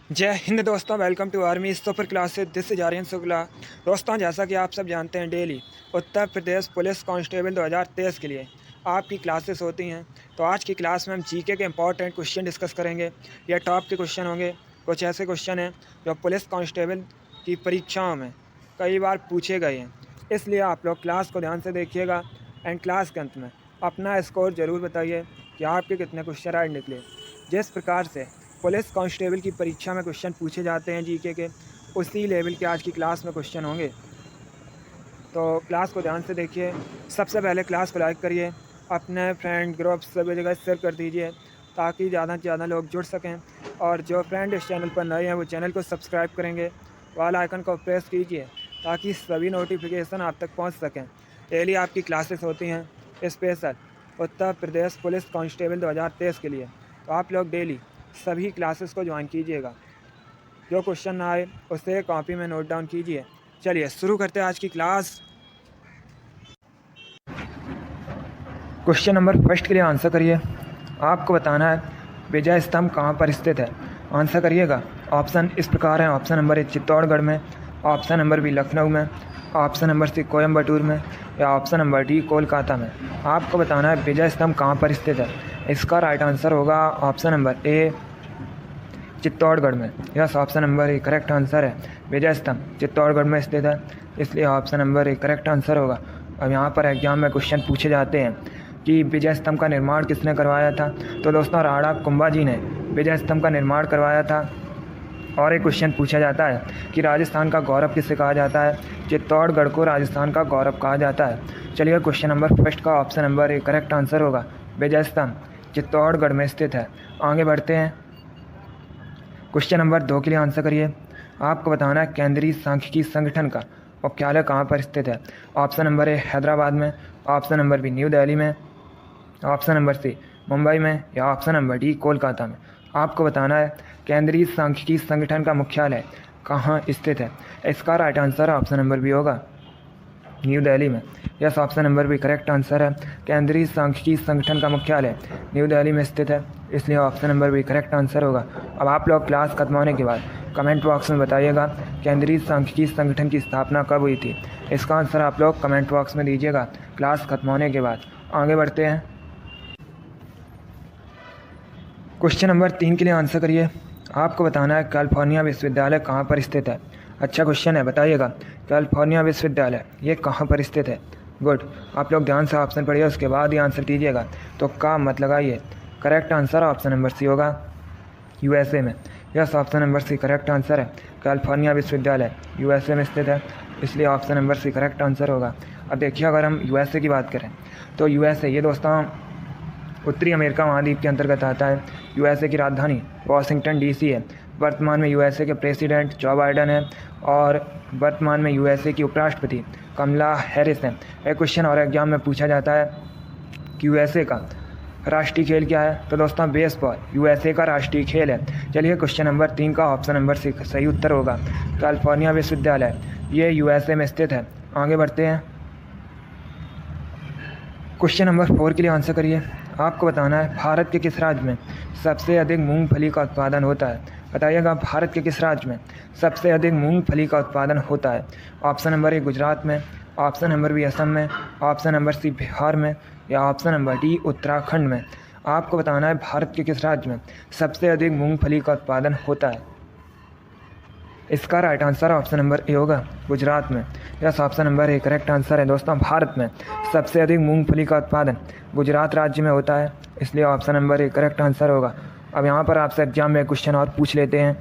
जय हिंद दोस्तों, welcome to army super classes. This is Aryan Shukla. दोस्तों, जैसा कि आप सब जानते हैं, daily Uttar Pradesh police constable 2023 के लिए आपकी क्लासेस होती हैं। तो आज की क्लास में हम जीके के इंपॉर्टेंट क्वेश्चन डिस्कस करेंगे। ये टॉप के क्वेश्चन होंगे। कुछ ऐसे क्वेश्चन हैं जो पुलिस कांस्टेबल की परीक्षाओं में कई बार पूछे गए हैं, इसलिए आप लोग क्लास को ध्यान से देखिएगा एंड क्लास के अंत में अपना स्कोर ज़रूर बताइए कि आपके कितने क्वेश्चन राइट निकले। जिस प्रकार से पुलिस कांस्टेबल की परीक्षा में क्वेश्चन पूछे जाते हैं जीके के, उसी लेवल के आज की क्लास में क्वेश्चन होंगे। तो क्लास को ध्यान से देखिए। सबसे पहले क्लास को लाइक करिए, अपने फ्रेंड ग्रुप सभी जगह शेयर कर दीजिए ताकि ज़्यादा से ज़्यादा लोग जुड़ सकें। और जो फ्रेंड इस चैनल पर नए हैं वो चैनल को सब्सक्राइब करेंगे, वाल आइकन को प्रेस कीजिए ताकि सभी नोटिफिकेशन आप तक पहुंच सकें। डेली आपकी क्लासेस होती हैं स्पेशल उत्तर प्रदेश पुलिस कांस्टेबल 2023 के लिए। तो आप लोग डेली सभी क्लासेस को ज्वाइन कीजिएगा। जो क्वेश्चन ना आए उसे कॉपी में नोट डाउन कीजिए। चलिए शुरू करते हैं आज की क्लास। क्वेश्चन नंबर फर्स्ट के लिए आंसर करिए। आपको बताना है विजय स्तंभ कहाँ पर स्थित है। आंसर करिएगा। ऑप्शन इस प्रकार हैं। ऑप्शन नंबर ए चित्तौड़गढ़ में, ऑप्शन नंबर बी लखनऊ में, ऑप्शन नंबर सी कोयम्बटूर में, या ऑप्शन नंबर डी कोलकाता में। आपको बताना है विजय स्तंभ कहाँ पर स्थित है। इसका राइट आंसर होगा ऑप्शन नंबर ए चित्तौड़गढ़ में। Yes, option number A correct answer है। विजय स्तंभ चित्तौड़गढ़ में स्थित है, इसलिए option number A correct answer होगा। अब यहाँ पर एग्जाम में क्वेश्चन पूछे जाते हैं कि विजय स्तंभ का निर्माण किसने करवाया था। तो दोस्तों, राणा कुंभा जी ने विजय स्तंभ का निर्माण करवाया था। और एक क्वेश्चन पूछा जाता है कि राजस्थान का गौरव किसे कहा जाता है। चित्तौड़गढ़ को राजस्थान का गौरव कहा जाता है। चलिए, क्वेश्चन नंबर फर्स्ट का option number A correct answer होगा। विजय स्तंभ चित्तौड़गढ़ में स्थित है। आगे बढ़ते हैं। क्वेश्चन नंबर 2 के लिए आंसर करिए। आपको बताना है केंद्रीय सांख्यिकी संगठन का मुख्यालय कहाँ पर स्थित है। ऑप्शन नंबर ए हैदराबाद में, option number B new Delhi में, ऑप्शन नंबर सी मुंबई में, या ऑप्शन नंबर डी कोलकाता में। आपको बताना है केंद्रीय सांख्यिकी संगठन का मुख्यालय कहाँ स्थित है। इसका right answer option number B होगा, न्यू दिल्ली में। Yes, option number B correct answer है। केंद्रीय सांख्यिकी संगठन का मुख्यालय न्यू दिल्ली में स्थित है, इसलिए option number B correct answer होगा। अब आप लोग क्लास खत्म होने के बाद कमेंट बॉक्स में बताइएगा केंद्रीय सांख्यिकी संगठन की स्थापना कब हुई थी। इसका आंसर आप लोग कमेंट बॉक्स में दीजिएगा क्लास खत्म होने के बाद। आगे बढ़ते हैं। क्वेश्चन नंबर 3 के लिए आंसर करिए। आपको बताना है कैलिफोर्निया विश्वविद्यालय कहाँ पर स्थित है। अच्छा क्वेश्चन है, बताइएगा कैलिफोर्निया विश्वविद्यालय ये कहाँ पर स्थित है। गुड, आप लोग ध्यान से ऑप्शन पढ़िए, उसके बाद ही आंसर कीजिएगा। तो का मत लगाइए। Correct answer option number C होगा, यूएसए में। Yes, option number C correct answer है। कैलिफोर्निया विश्वविद्यालय यूएसए में स्थित है, इसलिए option number C correct answer होगा। अब देखिए, अगर हम यूएसए की बात करें तो यूएसए ये दोस्तों उत्तरी अमेरिका महाद्वीप के अंतर्गत आता है। यूएसए की राजधानी वाशिंगटन डीसी है। वर्तमान में यूएसए के प्रेसिडेंट जो बाइडन है और वर्तमान में यूएसए की उपराष्ट्रपति कमला हैरिस हैं। एक क्वेश्चन और एग्जाम में पूछा जाता है कि यूएसए का राष्ट्रीय खेल क्या है। तो दोस्तों, बेसबॉल यूएसए का राष्ट्रीय खेल है। चलिए, क्वेश्चन नंबर 3 का ऑप्शन नंबर सी सही उत्तर होगा। कैलिफोर्निया विश्वविद्यालय ये यूएसए में स्थित है। आगे बढ़ते हैं। क्वेश्चन नंबर 4 के लिए आंसर करिए। आपको बताना है भारत के किस राज्य में सबसे अधिक मूंगफली का उत्पादन होता है। बताइएगा भारत के किस राज्य में सबसे अधिक मूंगफली का उत्पादन होता है। ऑप्शन नंबर ए गुजरात में, ऑप्शन नंबर बी असम में, ऑप्शन नंबर सी बिहार में, या ऑप्शन नंबर डी उत्तराखंड में। आपको बताना है भारत के किस राज्य में सबसे अधिक मूंगफली का उत्पादन होता है। इसका right answer option number A होगा, गुजरात में। Yes, option number A correct answer है। दोस्तों, भारत में सबसे अधिक मूंगफली का उत्पादन गुजरात राज्य में होता है, इसलिए option number A correct answer होगा। अब यहाँ पर आपसे एग्जाम में क्वेश्चन और पूछ लेते हैं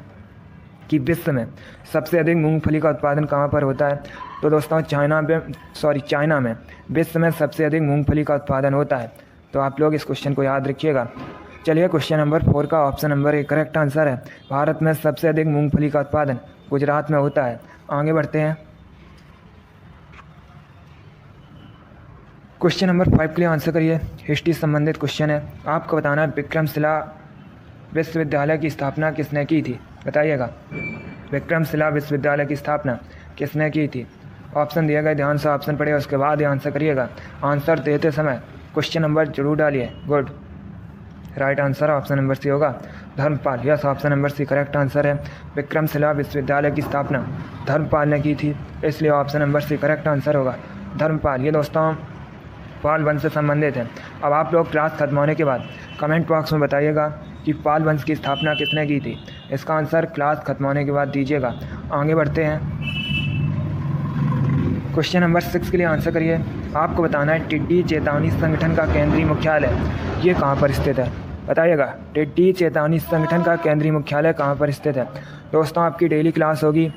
कि विश्व में सबसे अधिक मूंगफली का उत्पादन कहाँ पर होता है। तो दोस्तों, चाइना में विश्व में सबसे अधिक मूंगफली का उत्पादन होता है। तो आप लोग इस क्वेश्चन को याद रखिएगा। चलिए, क्वेश्चन नंबर 4 का option number A correct answer है। भारत में सबसे अधिक मूंगफली का उत्पादन गुजरात में होता है। आगे बढ़ते हैं। क्वेश्चन नंबर 5 के लिए आंसर करिए। हिस्ट्री संबंधित क्वेश्चन है। आपको बताना है विक्रमशिला विश्वविद्यालय की स्थापना किसने की थी। बताइएगा विक्रमशिला विश्वविद्यालय की स्थापना किसने की थी। ऑप्शन दिया गया, ध्यान से ऑप्शन पढ़िए, उसके बाद ही आंसर करिएगा। आंसर देते समय क्वेश्चन नंबर जरूर डालिए। Good, right answer option number C होगा। Dharmpal, yes option number C correct answer है। विक्रमशिला विश्वविद्यालय की स्थापना धर्मपाल ने की थी, इसलिए option number C correct answer होगा धर्मपाल। ये दोस्तों पाल वंश से संबंधित है। अब आप लोग क्लास खत्म होने के बाद कमेंट बॉक्स में बताइएगा कि पाल वंश की स्थापना किसने की थी। इसका आंसर क्लास खत्म होने के बाद दीजिएगा। आगे बढ़ते हैं, क्वेश्चन नंबर 6 के लिए आंसर करिए। आपको बताना है टिड्डी चेतावनी संगठन का केंद्रीय मुख्यालय ये कहाँ पर स्थित है, बताइएगा। टिड्डी चेतावनी संगठन का केंद्रीय मुख्यालय कहाँ पर स्थित है। दोस्तों आपकी डेली क्लास होगी,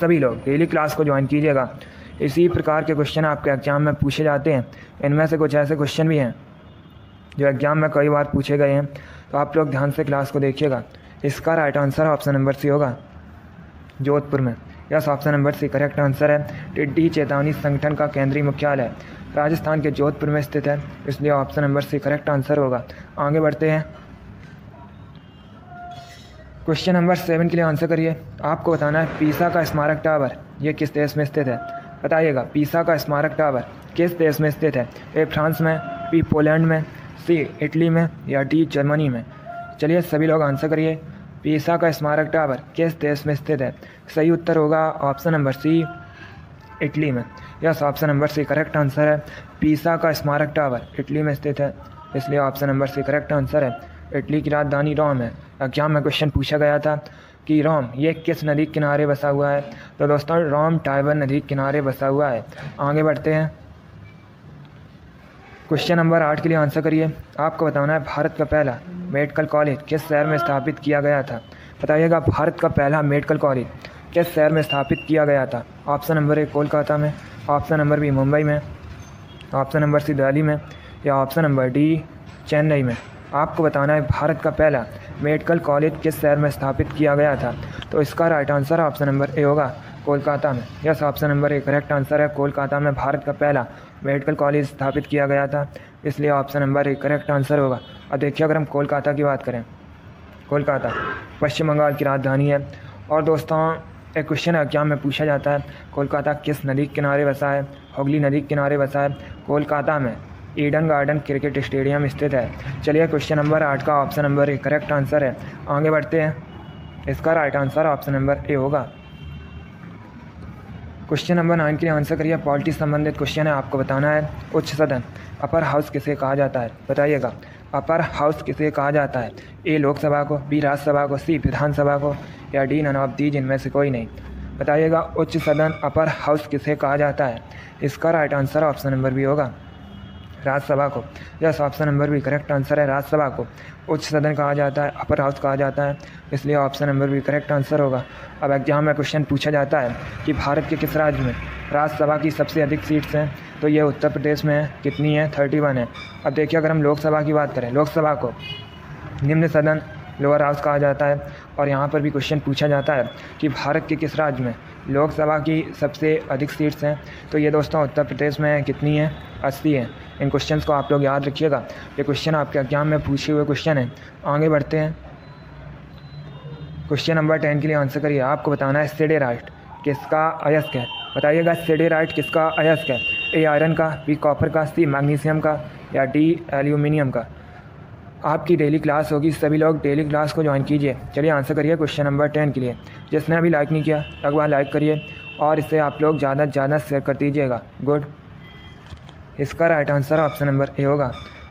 सभी लोग डेली क्लास को ज्वाइन कीजिएगा। इसी प्रकार के क्वेश्चन आपके एग्जाम में पूछे जाते हैं। इनमें से कुछ ऐसे क्वेश्चन भी हैं जो एग्जाम में कई बार पूछे गए हैं, तो आप लोग ध्यान से क्लास को देखिएगा। इसका right answer option number C होगा जोधपुर में, yes option number C correct answer है। टिड्डी चेतावनी संगठन का केंद्रीय मुख्यालय राजस्थान के जोधपुर में स्थित है, इसलिए option number C correct answer होगा। आगे बढ़ते हैं, क्वेश्चन नंबर 7 के लिए आंसर करिए। आपको बताना है पीसा का स्मारक टावर ये किस देश में स्थित है, बताइएगा। पीसा का स्मारक टावर किस देश में स्थित है। ए फ्रांस में, बी पोलैंड में, सी इटली में या डी जर्मनी में। चलिए सभी लोग आंसर करिए। पीसा का स्मारक टावर किस देश में स्थित है। सही उत्तर होगा ऑप्शन नंबर सी इटली में, yes option number C correct answer है। पीसा का स्मारक टावर इटली में स्थित है, इसलिए option number C correct answer है। इटली की राजधानी रोम है। एग्जाम में क्वेश्चन पूछा गया था कि रोम ये किस नदी के किनारे बसा हुआ है, तो दोस्तों रोम टाइबर नदी के किनारे बसा हुआ है। आगे बढ़ते हैं, क्वेश्चन नंबर 8 के लिए आंसर करिए। आपको बताना है भारत का पहला मेडिकल कॉलेज किस शहर में स्थापित किया गया था, बताइएगा। भारत का पहला मेडिकल कॉलेज किस शहर में स्थापित किया गया था। ऑप्शन नंबर ए कोलकाता में, ऑप्शन नंबर बी मुंबई में, ऑप्शन नंबर सी दिल्ली में या ऑप्शन नंबर डी चेन्नई में। आपको बताना है भारत का पहला मेडिकल कॉलेज किस शहर में स्थापित किया गया था, तो इसका right answer option number A होगा कोलकाता में, yes option number A correct answer है। कोलकाता में भारत का पहला मेडिकल कॉलेज स्थापित किया गया था, इसलिए option number A correct answer होगा। अब देखिए अगर हम कोलकाता की बात करें, कोलकाता पश्चिम बंगाल की राजधानी है। और दोस्तों एक क्वेश्चन एग्जाम में पूछा जाता है कोलकाता किस नदी के किनारे बसा है। हुगली नदी के किनारे बसा है। कोलकाता में ईडन गार्डन क्रिकेट स्टेडियम स्थित है। चलिए क्वेश्चन नंबर 8 का option number A correct answer है। आगे बढ़ते हैं, इसका right answer option number A होगा। क्वेश्चन नंबर 9 के लिए आंसर करिए। पॉलिटी संबंधित क्वेश्चन है। आपको बताना है उच्च सदन अपर हाउस किसे कहा जाता है, बताइएगा। अपर हाउस किसे कहा जाता है। ए लोकसभा को, बी राज्यसभा को, सी विधानसभा को या डी नन ऑफ दीज इनमें से कोई नहीं। बताइएगा उच्च सदन अपर हाउस किसे कहा जाता है। इसका right answer option number B होगा राज्यसभा को, yes option number B correct answer है। राज्यसभा को उच्च सदन कहा जाता है, अपर हाउस कहा जाता है, इसलिए option number B correct answer होगा। अब एग्जाम में क्वेश्चन पूछा जाता है कि भारत के किस राज्य में राज्यसभा की सबसे अधिक सीट्स हैं, तो ये उत्तर प्रदेश में है। कितनी है, 31 है। अब देखिए अगर हम लोकसभा की बात करें, लोकसभा को निम्न सदन लोअर हाउस कहा जाता है। और यहाँ पर भी क्वेश्चन पूछा जाता है कि भारत के किस राज्य में लोकसभा की सबसे अधिक सीट्स हैं, तो ये दोस्तों उत्तर प्रदेश में कितनी है, 80 है। इन क्वेश्चंस को आप लोग याद रखिएगा, ये क्वेश्चन आपके एग्जाम में पूछे हुए क्वेश्चन है। आगे बढ़ते हैं, क्वेश्चन नंबर 10 के लिए आंसर करिए। आपको बताना है सिडेराइट किसका अयस्क है, बताइएगा। सिडेराइट किसका अयस्क है। ए आयरन का, बी कॉपर का, सी मैग्नीशियम का या डी एल्यूमिनियम का। आपकी डेली क्लास होगी, सभी लोग डेली क्लास को ज्वाइन कीजिए। चलिए आंसर करिए क्वेश्चन नंबर 10 के लिए। जिसने अभी लाइक नहीं किया एक बार लाइक करिए और इसे आप लोग ज़्यादा से ज़्यादा शेयर कर दीजिएगा। गुड। इसका right answer option number A होगा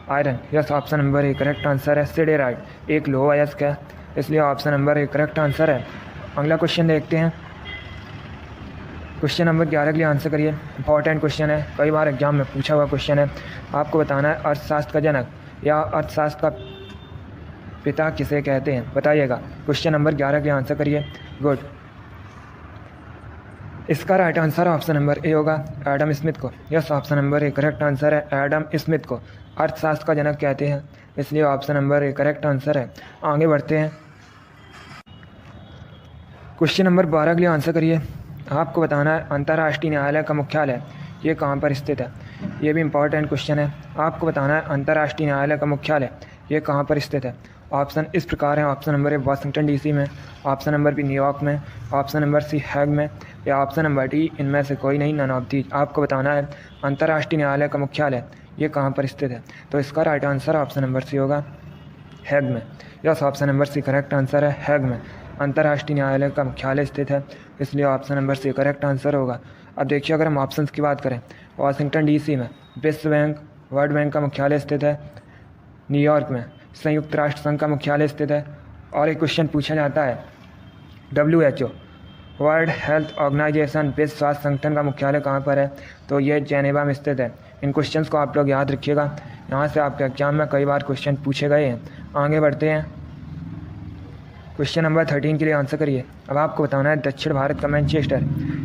iron, yes option number A correct answer है। सिडेराइट एक लोह अयस्क है, इसलिए option number A correct answer है। अगला क्वेश्चन देखते हैं, क्वेश्चन नंबर 11 के लिए आंसर करिए। इंपॉर्टेंट क्वेश्चन है, कई बार एग्जाम में पूछा हुआ क्वेश्चन है। आपको बताना है अर्थशास्त्र का जनक या अर्थशास्त्र का पिता किसे कहते हैं, बताइएगा। क्वेश्चन नंबर 11 के आंसर करिए। गुड। इसका right answer option number A होगा एडम स्मिथ को, yes option number A correct answer है। एडम स्मिथ को अर्थशास्त्र का जनक कहते हैं, इसलिए option number A correct answer है। आगे बढ़ते हैं, क्वेश्चन नंबर 12 के लिए आंसर करिए। आपको बताना है अंतर्राष्ट्रीय न्यायालय का मुख्यालय ये कहाँ पर स्थित है। ये भी इंपॉर्टेंट क्वेश्चन है। आपको बताना है अंतर्राष्ट्रीय न्यायालय का मुख्यालय ये कहाँ पर स्थित है। ऑप्शन इस प्रकार है। ऑप्शन नंबर ए वाशिंगटन डीसी में, ऑप्शन नंबर बी न्यूयॉर्क में, ऑप्शन नंबर सी हैग में या ऑप्शन नंबर डी इनमें से कोई नहीं, नन ऑफ दीज। आपको बताना है अंतर्राष्ट्रीय न्यायालय का मुख्यालय ये कहाँ पर स्थित है, तो इसका right answer option number C होगा हैग में, yes, option number C correct answer है हैग में। अंतर्राष्ट्रीय न्यायालय का मुख्यालय स्थित है, इसलिए option number C correct answer होगा। अब देखिए, अगर हम ऑप्शंस की बात करें, वाशिंगटन डीसी में, विश्व बैंक वर्ल्ड बैंक का मुख्यालय स्थित है, न्यूयॉर्क में संयुक्त राष्ट्र संघ का मुख्यालय स्थित है, और एक क्वेश्चन पूछा जाता है WHO वर्ल्ड हेल्थ ऑर्गेनाइजेशन विश्व स्वास्थ्य संगठन का मुख्यालय कहाँ पर है, तो ये जेनेवा में स्थित है। इन क्वेश्चंस को आप लोग याद रखिएगा, यहाँ से आपके एग्जाम में कई बार क्वेश्चन पूछे गए हैं। आगे बढ़ते हैं, क्वेश्चन नंबर 13 के लिए आंसर करिए। अब आपको बताना है दक्षिण भारत का मैनचेस्टर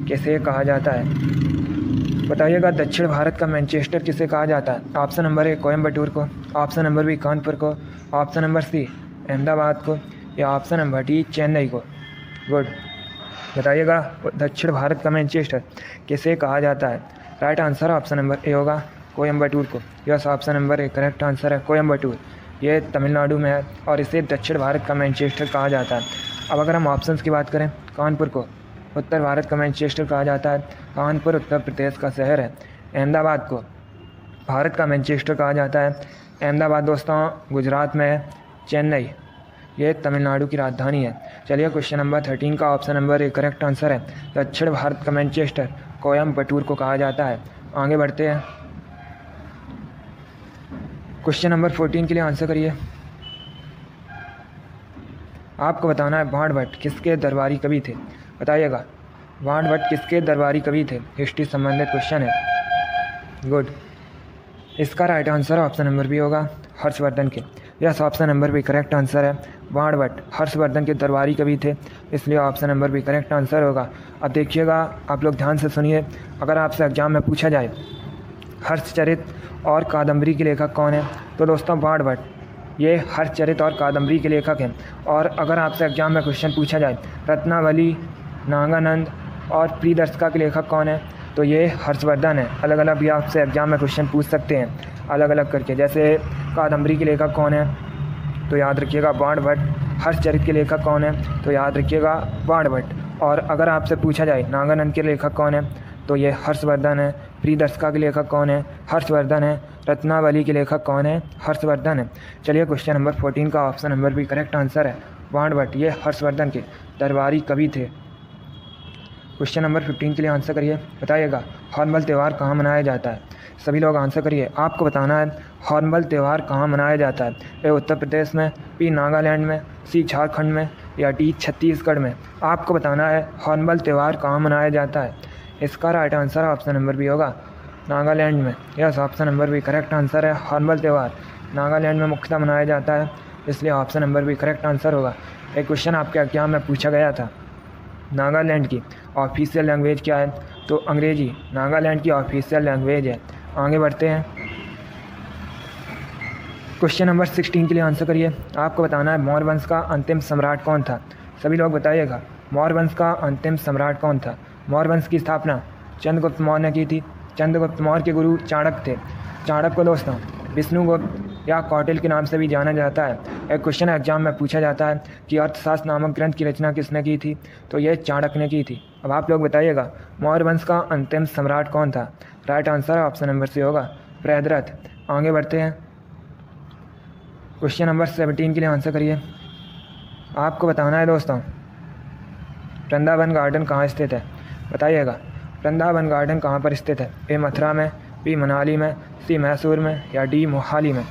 किसे कहा जाता है। बताइएगा, दक्षिण भारत का मैनचेस्टर किसे कहा जाता है। ऑप्शन नंबर ए कोयम्बटूर को, ऑप्शन नंबर बी कानपुर को, ऑप्शन नंबर सी अहमदाबाद को, या ऑप्शन नंबर डी चेन्नई को। गुड, बताइएगा दक्षिण भारत का मैनचेस्टर किसे कहा जाता है। Right answer option number A होगा कोयम्बटूर को। Yes, option number A correct answer है कोयम्बटूर। ये तमिलनाडु में है और इसे दक्षिण भारत का मैनचेस्टर कहा जाता है। अब अगर हम ऑप्शंस की बात करें, कानपुर को उत्तर भारत का मैनचेस्टर कहा जाता है, कानपुर उत्तर प्रदेश का शहर है। अहमदाबाद को भारत का मैनचेस्टर कहा जाता है, अहमदाबाद दोस्तों गुजरात में है। चेन्नई ये तमिलनाडु की राजधानी है। चलिए, क्वेश्चन नंबर 13 का option number A correct answer है दक्षिण भारत का मैनचेस्टर कोयम्बटूर को कहा जाता है। आगे बढ़ते हैं, क्वेश्चन नंबर 14 के लिए आंसर करिए। आपको बताना है बाणभट्ट किसके दरबारी कवि थे। बताइएगा, बाणभट्ट किसके दरबारी कवि थे। हिस्ट्री संबंधित क्वेश्चन है। गुड, इसका right answer option number B होगा हर्षवर्धन के। Yes, option number B correct answer है। बाणभट्ट हर्षवर्धन के दरबारी कवि थे, इसलिए option number B correct answer होगा। अब देखिएगा, आप लोग ध्यान से सुनिए, अगर आपसे एग्जाम में पूछा जाए हर्षचरित और कादम्बरी के लेखक कौन है, तो दोस्तों बाणभट्ट ये हर्षचरित और कादम्बरी के लेखक हैं। और अगर आपसे एग्जाम में क्वेश्चन पूछा जाए रत्नावली, नागानंद और प्रियदर्शिका के लेखक कौन है, तो ये हर्षवर्धन है। अलग अलग भी आपसे एग्जाम में क्वेश्चन पूछ सकते हैं अलग अलग करके। जैसे कादम्बरी के लेखक कौन है, तो याद रखिएगा बाणभट्ट। हर्षचरित के लेखक कौन है, तो याद रखिएगा बाणभट्ट। और अगर आपसे पूछा जाए नागानंद के लेखक कौन है, तो ये हर्षवर्धन है। प्रियदर्शिका के लेखक कौन है, हर्षवर्धन है। रत्नावली के लेखक कौन है, हर्षवर्धन है। चलिए, क्वेश्चन नंबर 14 का ऑप्शन नंबर भी करेक्ट आंसर है बाणभट्ट, ये हर्षवर्धन के दरबारी कवि थे। क्वेश्चन नंबर 15 के लिए आंसर करिए। बताइएगा हॉर्नबिल त्यौहार कहाँ मनाया जाता है। सभी लोग आंसर करिए। आपको बताना है हॉर्नबिल त्यौहार कहाँ मनाया जाता है। ए उत्तर प्रदेश में, बी नागालैंड में, सी झारखंड में, या डी छत्तीसगढ़ में। आपको बताना है हॉर्नबिल त्यौहार कहाँ मनाया जाता है। इसका right answer option number B होगा नागालैंड में। Yes, option number B correct answer है। हॉर्नबिल त्यौहार नागालैंड में मुख्यतः मनाया जाता है, इसलिए option number B correct answer होगा। एक क्वेश्चन आपके एग्जाम में पूछा गया था, नागालैंड की ऑफिशियल लैंग्वेज क्या है, तो अंग्रेजी नागालैंड की ऑफिशियल लैंग्वेज है। आगे बढ़ते हैं, क्वेश्चन नंबर 16 के लिए आंसर करिए। आपको बताना है मौर्य वंश का अंतिम सम्राट कौन था। सभी लोग बताइएगा मौर्य वंश का अंतिम सम्राट कौन था। मौर्य वंश की स्थापना चंद्रगुप्त मौर्य ने की थी। चंद्रगुप्त मौर्य के गुरु चाणक्य थे। चाणक्य को दोस्तों विष्णुगुप्त या कौटिल्य के नाम से भी जाना जाता है। एक क्वेश्चन एग्जाम में पूछा जाता है कि अर्थशास्त्र नामक ग्रंथ की रचना किसने की थी, तो यह चाणक्य ने की थी। अब आप लोग बताइएगा मौर्य वंश का अंतिम सम्राट कौन था। Right answer option number C होगा बृहद्रथ। आगे बढ़ते हैं, क्वेश्चन नंबर 17 के लिए आंसर करिए। आपको बताना है दोस्तों वृंदावन गार्डन कहाँ स्थित है। बताइएगा वृंदावन गार्डन कहाँ पर स्थित है। ए मथुरा में, बी मनाली में, सी मैसूर में, या डी मोहाली में।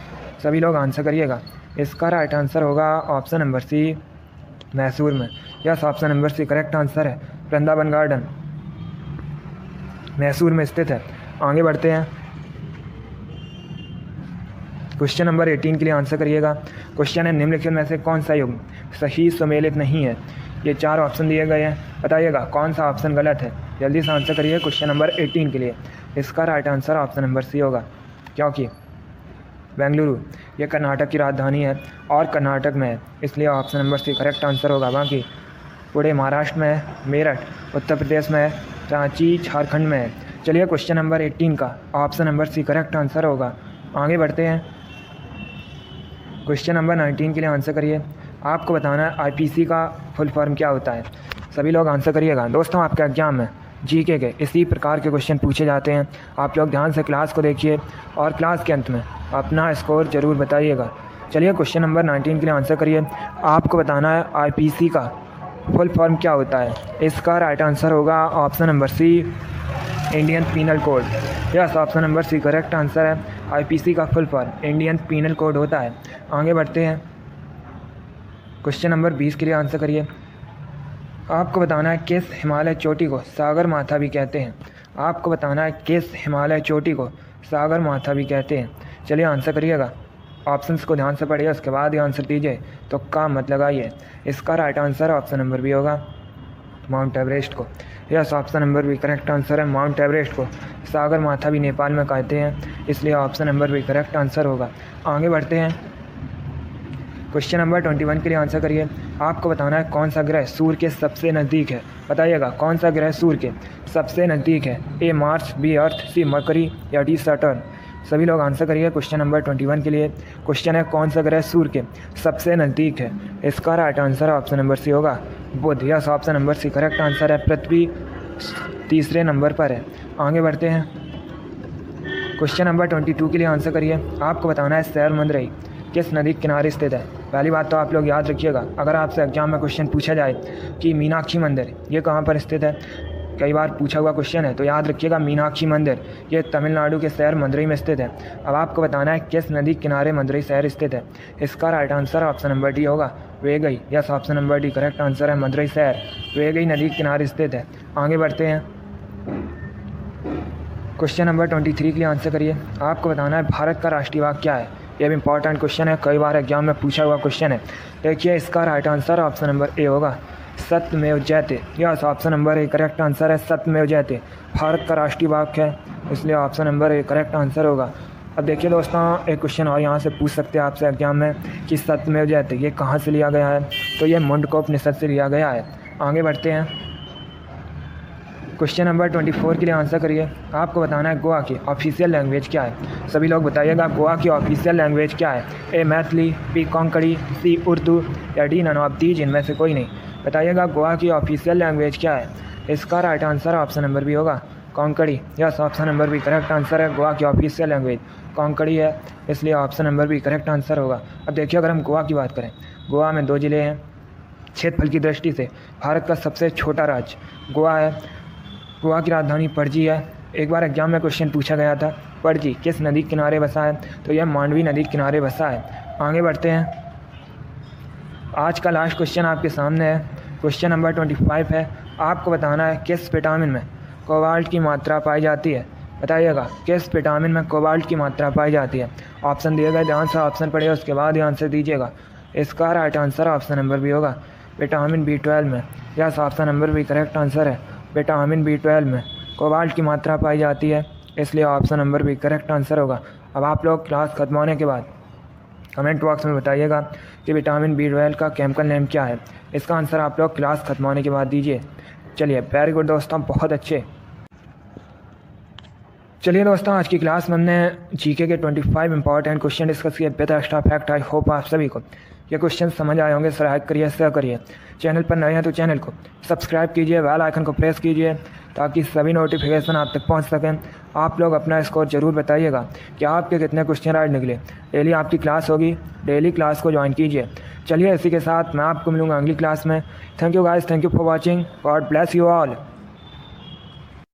सभी लोग आंसर करिएगा। इसका राइट आंसर होगा ऑप्शन नंबर सी मैसूर में। Yes, option number C correct answer है। वृंदावन गार्डन मैसूर में स्थित है। आगे बढ़ते हैं, क्वेश्चन नंबर 18 के लिए आंसर करिएगा। क्वेश्चन है निम्नलिखित में से कौन सा युग्म सही सुमेलित नहीं है। ये 4 ऑप्शन दिए गए हैं। बताइएगा कौन सा ऑप्शन गलत है। जल्दी से आंसर करिए क्वेश्चन नंबर 18 के लिए। इसका right answer option number C होगा, क्योंकि बेंगलुरु ये कर्नाटक की राजधानी है और कर्नाटक में है, इसलिए option number C correct answer होगा। बाकी पुणे महाराष्ट्र में है, मेरठ उत्तर प्रदेश में है, रांची झारखंड में है। चलिए, क्वेश्चन नंबर 18 का option number C correct answer होगा। आगे बढ़ते हैं, क्वेश्चन नंबर 19 के लिए आंसर करिए। आपको बताना है IPC का फुल फॉर्म क्या होता है। सभी लोग आंसर करिएगा। दोस्तों आपके एग्जाम में GK के इसी प्रकार के क्वेश्चन पूछे जाते हैं। आप लोग ध्यान से क्लास को देखिए और क्लास के अंत में अपना स्कोर ज़रूर बताइएगा। चलिए क्वेश्चन नंबर 19 के लिए आंसर करिए। आपको बताना है आईपीसी का फुल फॉर्म क्या होता है। इसका राइट आंसर होगा option number C, Indian penal code. Yes, option number C correct answer है। आईपीसी का full form Indian penal code होता है। आगे बढ़ते हैं, क्वेश्चन नंबर 20 के लिए आंसर करिए। आपको बताना है किस हिमालय चोटी को सागर माथा भी कहते हैं। आपको बताना है किस हिमालय चोटी को सागर माथा भी कहते हैं। चलिए आंसर करिएगा। ऑप्शंस को ध्यान से पढ़िए, उसके बाद ही आंसर दीजिए, तो काम मत लगाइए। इसका right answer option number B होगा, माउंट एवरेस्ट को। Yes, option number B correct answer है। माउंट एवरेस्ट को सागर माथा भी नेपाल में कहते हैं, इसलिए option number B correct answer होगा। आगे बढ़ते हैं, क्वेश्चन नंबर 21 के लिए आंसर करिए। आपको बताना है कौन सा ग्रह सूर्य के सबसे नज़दीक है। बताइएगा कौन सा ग्रह सूर्य के सबसे नज़दीक है। A Mars, B earth, C Mercury या डी सैटर्न। सभी लोग आंसर करिए क्वेश्चन नंबर 21 के लिए। क्वेश्चन है कौन सा ग्रह सूर्य के सबसे नज़दीक है। इसका right answer option number C होगा, Budh. Yes, option number C correct answer है। पृथ्वी तीसरे नंबर पर है। आगे बढ़ते हैं, क्वेश्चन नंबर 22 के लिए आंसर करिए। आपको बताना है शहर मंदरई किस नदी के किनारे स्थित है। पहली बात तो आप लोग याद रखिएगा, अगर आपसे एग्जाम में क्वेश्चन पूछा जाए कि मीनाक्षी मंदिर ये कहाँ पर स्थित है, कई बार पूछा हुआ क्वेश्चन है, तो याद रखिएगा मीनाक्षी मंदिर ये तमिलनाडु के शहर मदुरई में स्थित है। अब आपको बताना है किस नदी के किनारे मदुरई शहर स्थित है। इसका right answer option number D होगा, Vaigai. Yes, option number D correct answer है। मदुरई शहर वेगई नदी के किनारे स्थित है। आगे बढ़ते हैं, क्वेश्चन नंबर 23 के लिए आंसर करिए। आपको बताना है भारत का राष्ट्रीय बाग क्या है। यह भी इंपॉर्टेंट क्वेश्चन है, कई बार एग्जाम में पूछा हुआ क्वेश्चन है। देखिए इसका right answer option number A होगा, सत्यमेव जयते। Yes, option number A correct answer है। सत्यमेव जयते भारत का राष्ट्रीय बाग है, इसलिए option number A correct answer होगा। अब देखिए दोस्तों, एक क्वेश्चन और यहाँ से पूछ सकते हैं आपसे एग्जाम में कि सत्यमेव जयते ये कहाँ से लिया गया है, तो ये मुंडकोपनिषद से लिया गया है। आगे बढ़ते हैं, क्वेश्चन नंबर 24 के लिए आंसर करिए। आपको बताना है गोवा की ऑफिशियल लैंग्वेज क्या है। सभी लोग बताइएगा गोवा की ऑफिशियल लैंग्वेज क्या है। ए मैथिली, बी कोंकणी, सी उर्दू या डी नन ऑफ दीज, इनमें से कोई नहीं। बताइएगा गोवा की ऑफिशियल लैंग्वेज क्या है। इसका right answer option number B होगा, Konkani. Yes, option number B correct answer है। गोवा की ऑफिशियल लैंग्वेज कोंकणी है, इसलिए option number B correct answer होगा। अब देखिए अगर हम गोवा की बात करें, गोवा में 2 ज़िले हैं। क्षेत्रफल की दृष्टि से भारत का सबसे छोटा राज्य गोवा है। गोवा की राजधानी पणजी है। एक बार एग्जाम में क्वेश्चन पूछा गया था, पणजी किस नदी के किनारे बसा है, तो यह मांडवी नदी के किनारे बसा है। आगे बढ़ते हैं, आज का लास्ट क्वेश्चन आपके सामने है। क्वेश्चन नंबर 25 है। आपको बताना है किस विटामिन में कोबाल्ट की मात्रा पाई जाती है। बताइएगा किस विटामिन में कोबाल्ट की मात्रा पाई जाती है। ऑप्शन दिए गए, ध्यान से ऑप्शन पढ़िए, उसके बाद ही आंसर दीजिएगा। इसका right answer option number B होगा, विटामिन B12 में। Yes, option number B correct answer है। विटामिन B12 में कोबाल्ट की मात्रा पाई जाती है, इसलिए option number B correct answer होगा। अब आप लोग क्लास खत्म होने के बाद कमेंट बॉक्स में बताइएगा कि विटामिन B12 का केमिकल नेम क्या है। इसका आंसर आप लोग क्लास खत्म होने के बाद दीजिए। चलिए वेरी गुड दोस्तों, बहुत अच्छे। चलिए दोस्तों, आज की क्लास में हमने जीके के 25 इंपॉर्टेंट क्वेश्चन डिस्कस किए with extra fact. I hope आप सभी को ये क्वेश्चन समझ आए होंगे। लाइक करिए, शेयर करिए। चैनल पर नए हैं तो चैनल को सब्सक्राइब कीजिए, बेल आइकन को प्रेस कीजिए ताकि सभी नोटिफिकेशन आप तक पहुंच सकें। आप लोग अपना स्कोर जरूर बताइएगा कि आपके कितने क्वेश्चन राइट निकले। डेली आपकी क्लास होगी, डेली क्लास को ज्वाइन कीजिए। चलिए इसी के साथ मैं आपको मिलूँगा अगली क्लास में। Thank you guys, thank you for watching. God bless you all.